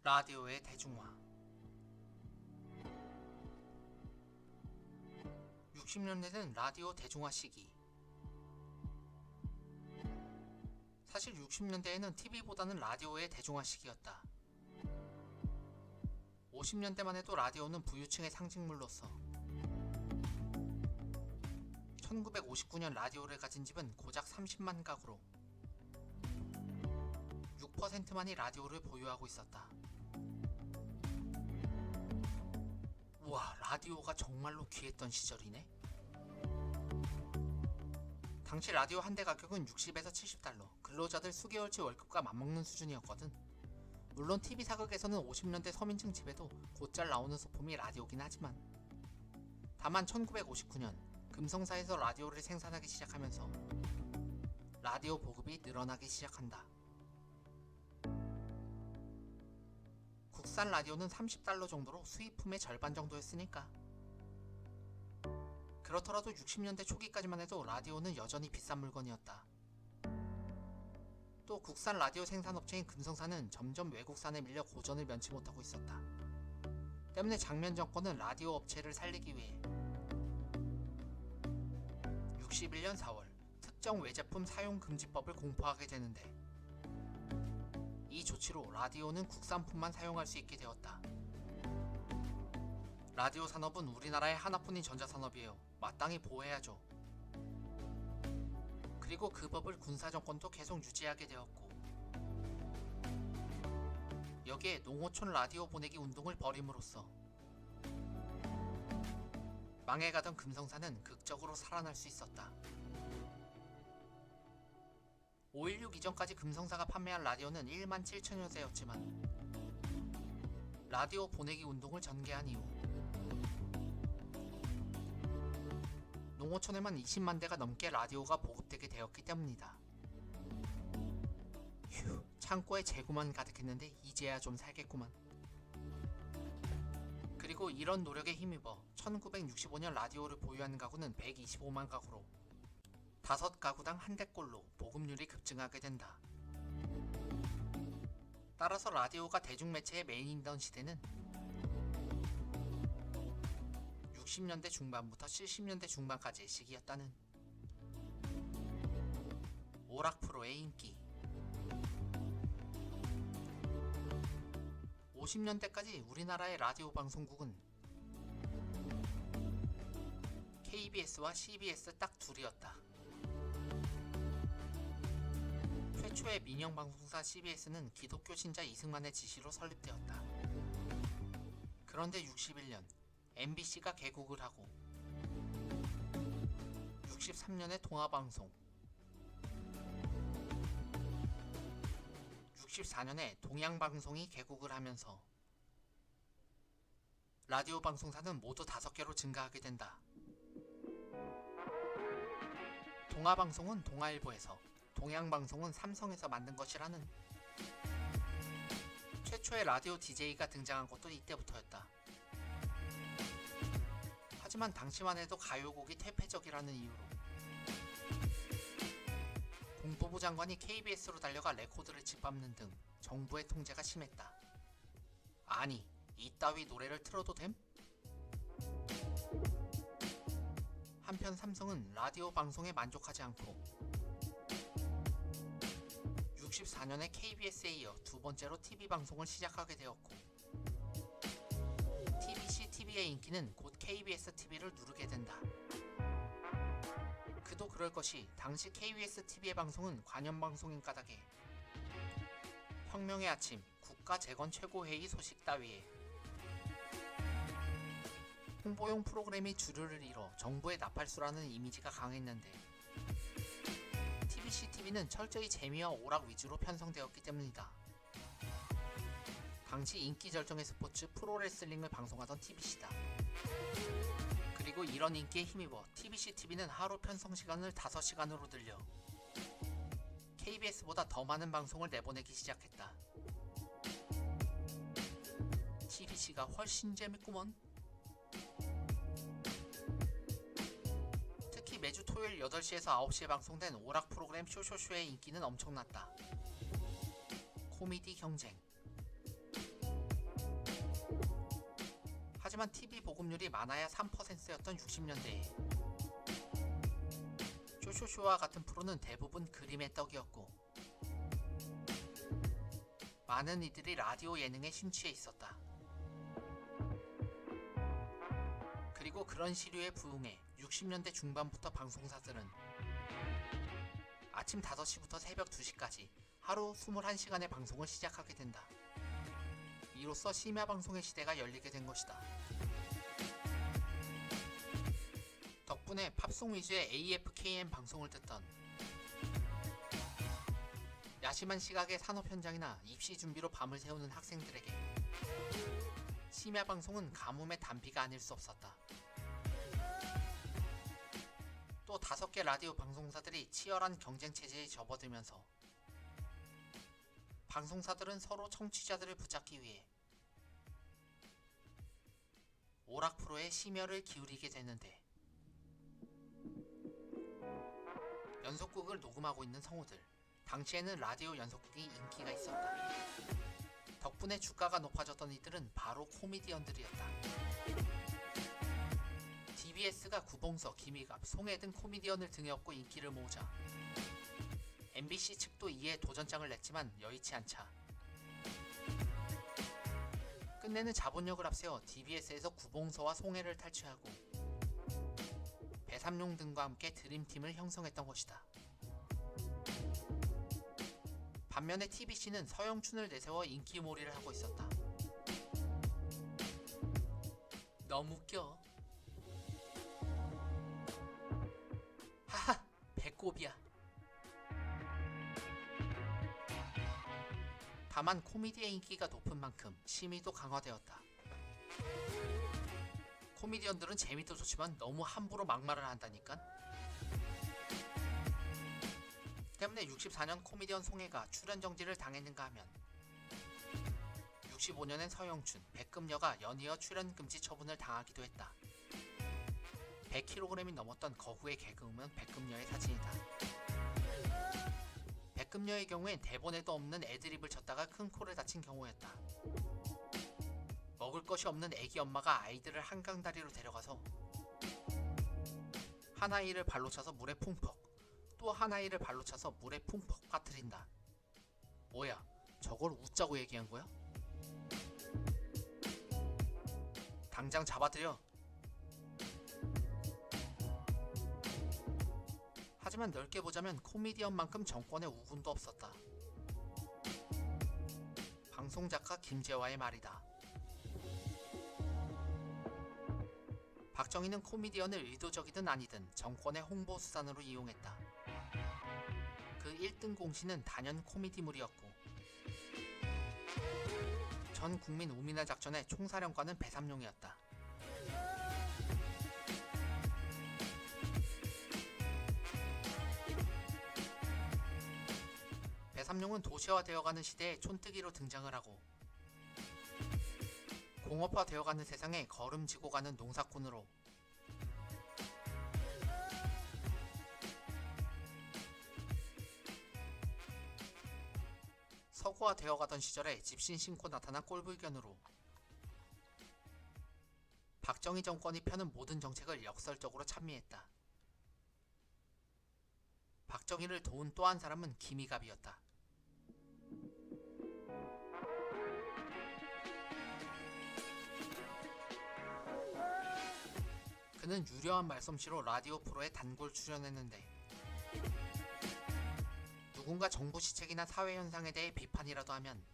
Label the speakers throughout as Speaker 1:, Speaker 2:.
Speaker 1: 라디오의 대중화. 60년대는 라디오 대중화 시기. 사실 60년대에는 TV보다는 라디오의 대중화 시기였다. 50년대만 해도 라디오는 부유층의 상징물로서 1959년 라디오를 가진 집은 고작 30만 가구로 6%만이 라디오를 보유하고 있었다. 우와, 라디오가 정말로 귀했던 시절이네. 당시 라디오 한 대 가격은 60에서 70달러, 근로자들 수개월치 월급과 맞먹는 수준이었거든. 물론 TV 사극에서는 50년대 서민층 집에도 곧잘 나오는 소품이 라디오긴 하지만, 다만 1959년 금성사에서 라디오를 생산하기 시작하면서 라디오 보급이 늘어나기 시작한다. 국산 라디오는 30달러 정도로 수입품의 절반 정도였으니까. 그렇더라도 60년대 초기까지만 해도 라디오는 여전히 비싼 물건이었다. 또 국산 라디오 생산업체인 금성사는 점점 외국산에 밀려 고전을 면치 못하고 있었다. 때문에 장면 정권은 라디오 업체를 살리기 위해 61년 4월 특정 외제품 사용 금지법을 공포하게 되는데, 이 조치로 라디오는 국산품만 사용할 수 있게 되었다. 라디오 산업은 우리나라의 하나뿐인 전자산업이에요. 마땅히 보호해야죠. 그리고 그 법을 군사정권도 계속 유지하게 되었고, 여기에 농어촌 라디오 보내기 운동을 벌임으로써 망해가던 금성사는 극적으로 살아날 수 있었다. 5.16 이전까지 금성사가 판매한 라디오는 1만 7천여 대였지만, 라디오 보내기 운동을 전개한 이후 농어촌에만 20만 대가 넘게 라디오가 보급되게 되었기 때문이다. 휴, 창고에 재고만 가득했는데 이제야 좀 살겠구만. 그리고 이런 노력에 힘입어 1965년 라디오를 보유하는 가구는 125만 가구로 5가구당 한 대꼴로 보급률이 급증하게 된다. 따라서 라디오가 대중매체의 메인이던 시대는 60년대 중반부터 70년대 중반까지의 시기였다는. 오락 프로의 인기. 50년대까지 우리나라의 라디오 방송국은 KBS와 CBS 딱 둘이었다. 최초의 민영방송사 CBS는 기독교 신자 이승만의 지시로 설립되었다. 그런데 61년 MBC가 개국을 하고 63년에 동아방송, 64년에 동양방송이 개국을 하면서 라디오 방송사는 모두 5개로 증가하게 된다. 동아방송은 동아일보에서, 동양방송은 삼성에서 만든 것이라는. 최초의 라디오 DJ가 등장한 것도 이때부터였다. 하지만 당시만 해도 가요곡이 퇴폐적이라는 이유로 공보부 장관이 KBS로 달려가 레코드를 짓밟는 등 정부의 통제가 심했다. 아니, 이따위 노래를 틀어도 됨? 한편 삼성은 라디오 방송에 만족하지 않고 64년에 KBS에 이어 두 번째로 TV방송을 시작하게 되었고, TBC TV의 인기는 곧 KBS TV를 누르게 된다. 그도 그럴 것이 당시 KBS TV의 방송은 관현방송인 까닭에 혁명의 아침, 국가재건 최고회의 소식 따위에 홍보용 프로그램이 주류를 이뤄 정부의 나팔수라는 이미지가 강했는데, TBC TV는 철저히 재미와 오락 위주로 편성되었기 때문이다. 당시 인기 절정의 스포츠 프로레슬링을 방송하던 TBC다. 그리고 이런 인기에 힘입어 TBC TV는 하루 편성 시간을 5시간으로 늘려 KBS보다 더 많은 방송을 내보내기 시작했다. TBC가 훨씬 재밌구먼. 특히 매주 토요일 8시에서 9시에 방송된 오락 프로그램 쇼쇼쇼의 인기는 엄청났다. 코미디 경쟁. 하지만 TV 보급률이 많아야 3%였던 60년대에 쇼쇼쇼와 같은 프로는 대부분 그림의 떡이었고 많은 이들이 라디오 예능에 심취해 있었다. 그리고 그런 시류에 부응해 60년대 중반부터 방송사들은 아침 5시부터 새벽 2시까지 하루 21시간의 방송을 시작하게 된다. 이로써 심야 방송의 시대가 열리게 된 것이다. 덕분에 팝송 위주의 AFKM 방송을 듣던 야심한 시각의 산업 현장이나 입시 준비로 밤을 새우는 학생들에게 심야 방송은 가뭄의 단비가 아닐 수 없었다. 또 5개 라디오 방송사들이 치열한 경쟁 체제에 접어들면서 방송사들은 서로 청취자들을 붙잡기 위해 오락 프로에 심혈을 기울이게 되는데 연속극을 녹음하고 있는 성우들, 당시에는 라디오 연속극이 인기가 있었다. 덕분에 주가가 높아졌던 이들은 바로 코미디언들이었다. TBS가 구봉서, 김희갑, 송혜 등 코미디언을 등에 업고 인기를 모으자 MBC 측도 이에 도전장을 냈지만 여의치 않자 끝내는 자본력을 앞세워 TBS에서 구봉서와 송혜를 탈취하고 배삼룡 등과 함께 드림팀을 형성했던 것이다. 반면에 TBC는 서영춘을 내세워 인기몰이를 하고 있었다. 너무 웃겨. 하하, 배꼽이야. 다만 코미디의 인기가 높은 만큼 심의도 강화되었다. 코미디언들은 재미도 좋지만 너무 함부로 막말을 한다니까. 때문에 64년 코미디언 송혜가 출연 정지를 당했는가 하면 65년엔 서영춘, 백금녀가 연이어 출연 금지 처분을 당하기도 했다. 100kg이 넘었던 거구의 개그우먼 백금녀의 사진이다. 백금녀의 경우엔 대본에도 없는 애드립을 쳤다가 큰 코를 다친 경우였다. 먹을 것이 없는 애기 엄마가 아이들을 한강다리로 데려가서 한 아이를 발로 차서 물에 풍퍽, 또 한 아이를 발로 차서 물에 풍퍽 빠뜨린다. 뭐야, 저걸 웃자고 얘기한 거야? 당장 잡아들여. 하지만 넓게 보자면 코미디언만큼 정권의 우군도 없었다. 방송작가 김재화의 말이다. 박정희는 코미디언을 의도적이든 아니든 정권의 홍보수단으로 이용했다. 그 1등 공신은 단연 코미디물이었고 전 국민 우민화 작전의 총사령관은 배삼룡이었다. 배삼룡은 도시화되어가는 시대에 촌뜨기로 등장을 하고 공업화되어가는 세상에 걸음지고 가는 농사꾼으로 서구화되어가던 시절에 집신 신고 나타난 꼴불견으로 박정희 정권이 펴는 모든 정책을 역설적으로 찬미했다. 박정희를 도운 또 한 사람은 김희갑이었다. 그는 유려한 말솜씨로 라디오 프로에 단골 출연했는데 누군가 정부 시책이나 사회현상에 대해 비판이라도 하면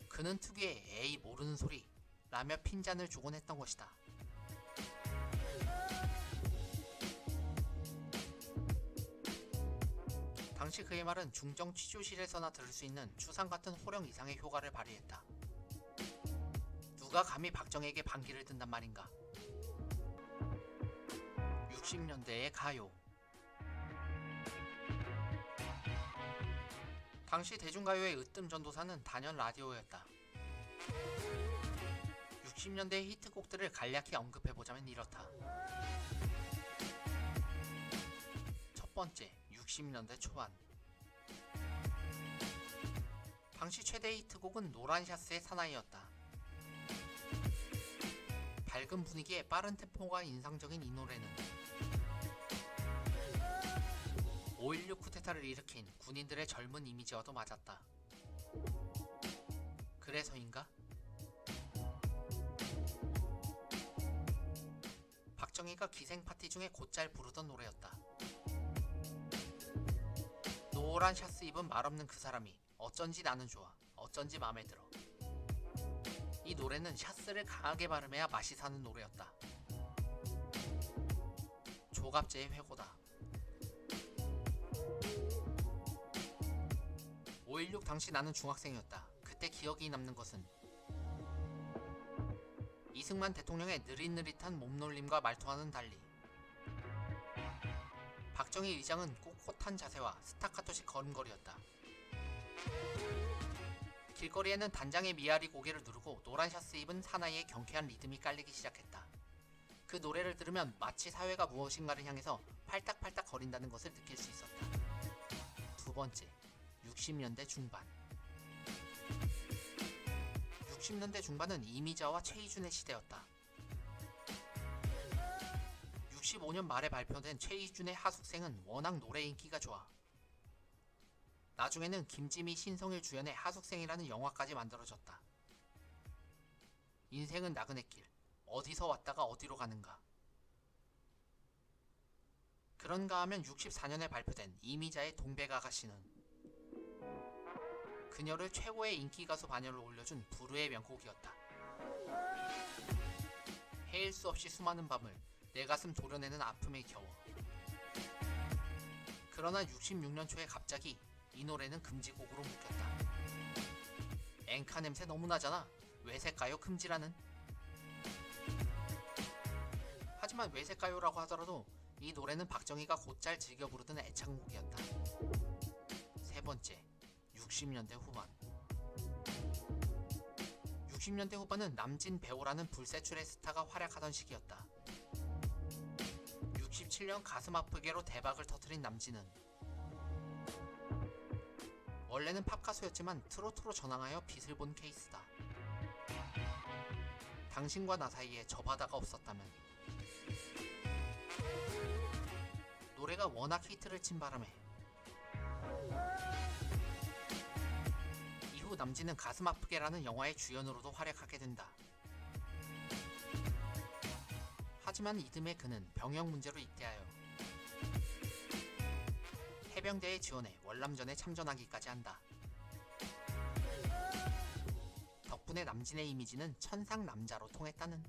Speaker 1: 그는 특유의 에이 모르는 소리 라며 핀잔을 주곤 했던 것이다. 당시 그의 말은 중정 취조실에서나 들을 수 있는 추상같은 호령 이상의 효과를 발휘했다. 누가 감히 박정희에게 반기를 든단 말인가. 60년대의 가요. 당시 대중가요의 으뜸 전도사는 단연 라디오였다. 60년대의 히트곡들을 간략히 언급해보자면 이렇다. 첫 번째, 60년대 초반. 당시 최대 히트곡은 노란 샤스의 사나이였다. 밝은 분위기에 빠른 템포가 인상적인 이 노래는 5.16 쿠데타를 일으킨 군인들의 젊은 이미지와도 맞았다. 그래서인가? 박정희가 기생 파티 중에 곧잘 부르던 노래였다. 노란 샤스 입은 말없는 그 사람이 어쩐지 나는 좋아, 어쩐지 맘에 들어. 이 노래는 샤스를 강하게 발음해야 맛이 사는 노래였다. 조갑제의 회고다. 5.16 당시 나는 중학생이었다. 그때 기억이 남는 것은 이승만 대통령의 느릿느릿한 몸놀림과 말투와는 달리 박정희 의장은 꼿꼿한 자세와 스타카토식 걸음걸이였다. 길거리에는 단장의 미아리 고개를 누르고 노란 샤스 입은 사나이의 경쾌한 리듬이 깔리기 시작했다. 그 노래를 들으면 마치 사회가 무엇인가를 향해서 팔딱팔딱 거린다는 것을 느낄 수 있었다. 두 번째, 60년대 중반. 60년대 중반은 이미자와 최희준의 시대였다. 65년 말에 발표된 최희준의 하숙생은 워낙 노래 인기가 좋아. 나중에는 김지미, 신성일 주연의 하숙생이라는 영화까지 만들어졌다. 인생은 나그네 길, 어디서 왔다가 어디로 가는가. 그런가 하면 64년에 발표된 이미자의 동백아가씨는 그녀를 최고의 인기가수 반열로 올려준 부르의 명곡이었다. 헤일 수 없이 수많은 밤을 내 가슴 도려내는 아픔에 겨워. 그러나 66년 초에 갑자기 이 노래는 금지곡으로 묶였다. 앵카 냄새 너무 나잖아. 외색가요 금지라는. 하지만 외색가요라고 하더라도 이 노래는 박정희가 곧잘 즐겨 부르던 애창곡이었다. 세 번째, 60년대 후반. 60년대 후반은 남진 배우라는 불세출의 스타가 활약하던 시기였다. 67년 가슴 아프게로 대박을 터뜨린 남진은 원래는 팝 가수였지만 트로트로 전향하여 빛을 본 케이스다. 당신과 나 사이에 저 바다가 없었다면. 노래가 워낙 히트를 친 바람에 이후 남진은 가슴 아프게라는 영화의 주연으로도 활약하게 된다. 하지만 이듬해 그는 병역 문제로 입대하여 해병대에 지원해 월남전에 참전하기까지 한다. 덕분에 남진의 이미지는 천상 남자로 통했다는.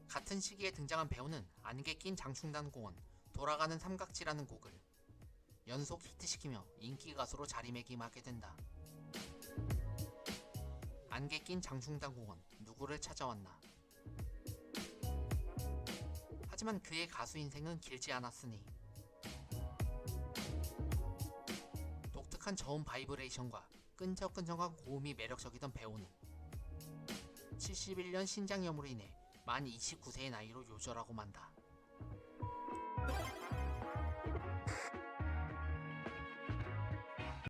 Speaker 1: 같은 시기에 등장한 배우는 안개 낀 장충단 공원, 돌아가는 삼각지라는 곡을 연속 히트시키며 인기 가수로 자리매김하게 된다. 안개 낀 장충단 공원, 누구를 찾아왔나. 하지만 그의 가수 인생은 길지 않았으니 독특한 저음 바이브레이션과 끈적끈적한 고음이 매력적이던 배우는 71년 신장염으로 인해 만 29세의 나이로 요절하고 만다.